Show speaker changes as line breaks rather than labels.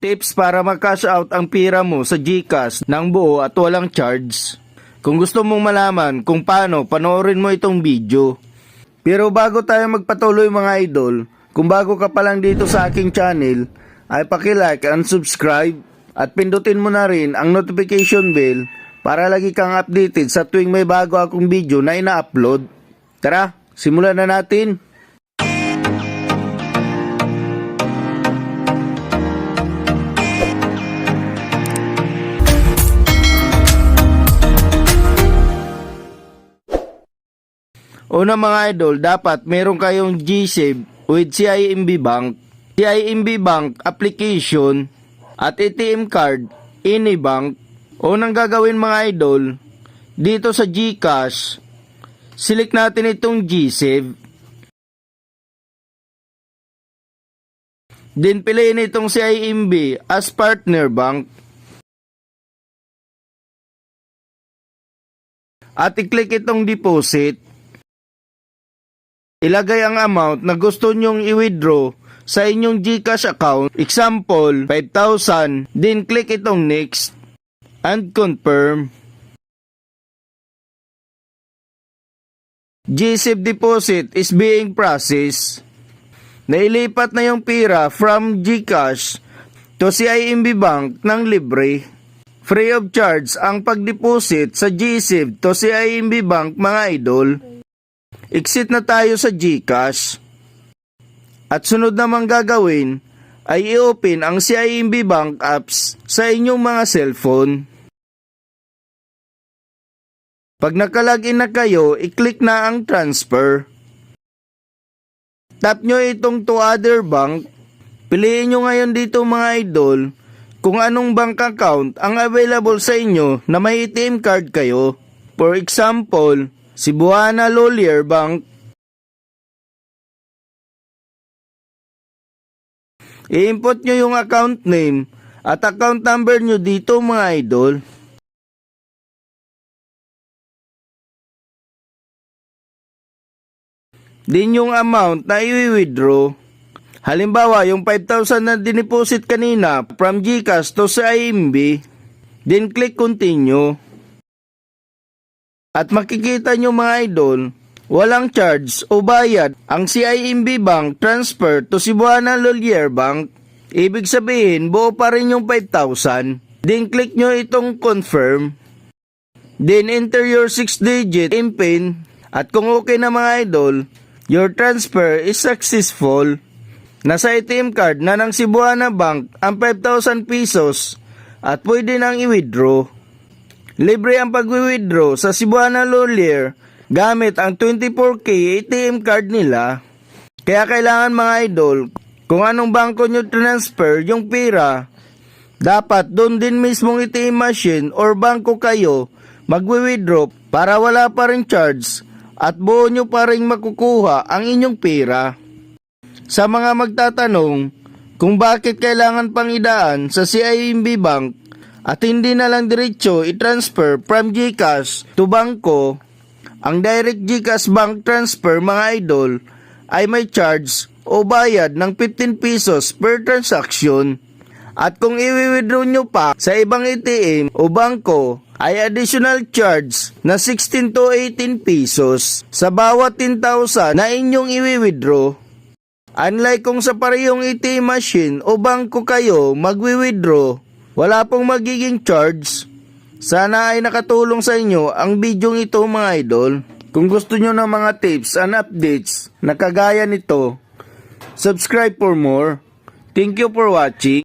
Tips para mag-cash out ang pira mo sa GCash ng buo at walang charge. Kung gusto mong malaman kung paano, panoorin mo itong video. Pero bago tayo magpatuloy mga idol, kung bago ka pa lang dito sa aking channel, ay paki-like and subscribe at pindutin mo na rin ang notification bell para lagi kang updated sa tuwing may bago akong video na ina-upload. Tara, simulan na natin! Una mga idol, dapat meron kayong GSave with CIMB Bank, CIMB Bank application at ATM card, any bank. Unang gagawin mga idol, dito sa GCash, select natin itong GSave. Then piliin itong CIMB as partner bank. At i-click itong deposit. Ilagay ang amount na gusto nyong i-withdraw sa inyong GCash account. Example, 5,000. Then click itong next and confirm. GSave deposit is being processed. Nailipat na yung pira from GCash to CIMB Bank ng libre. Free of charge ang pag-deposit sa GSave to CIMB Bank mga idol. Exit na tayo sa GCash. At sunod namang gagawin ay i-open ang CIMB Bank apps sa inyong mga cellphone. Pag nakalagin na kayo, i-click na ang transfer. Tap nyo itong to other bank. Piliin nyo ngayon dito mga idol kung anong bank account ang available sa inyo na may ATM card kayo. For example, Cebuana Lolier Bank. I-input nyo yung account name at account number nyo dito mga idol. Din yung amount na i-withdraw. Halimbawa, yung 5,000 na dineposit kanina from GCash to sa CIMB. Then click continue. At makikita nyo mga idol, walang charge o bayad ang CIMB Bank transfer to Cebuana Lolier Bank. Ibig sabihin, buo pa rin yung 5,000. Then click nyo itong confirm. Then enter your 6-digit PIN. At kung okay na mga idol, your transfer is successful. Nasa ATM card na ng Cebuana Bank ang 5,000 pesos at pwede nang i-withdraw. Libre ang pag-withdraw sa Cebuana Lolier gamit ang 24K ATM card nila. Kaya kailangan mga idol, kung anong bangko nyo transfer yung pira, dapat doon din mismong ATM machine or bangko kayo mag-withdraw para wala pa rin charge at buo nyo pa rin makukuha ang inyong pira. Sa mga magtatanong kung bakit kailangan pang idaan sa CIMB Bank at hindi na lang diretso i-transfer from GCash to bangko, ang direct GCash bank transfer mga idol ay may charge o bayad ng 15 pesos per transaction. At kung i-withdraw nyo pa sa ibang ATM o bangko, ay additional charge na 16 to 18 pesos sa bawat 10,000 na inyong i-withdraw. Unlike kung sa parehong ATM machine o bangko kayo mag-withdraw, wala pong magiging charge. Sana ay nakatulong sa inyo ang video ito mga idol. Kung gusto nyo ng mga tips and updates na kagaya nito, subscribe for more. Thank you for watching.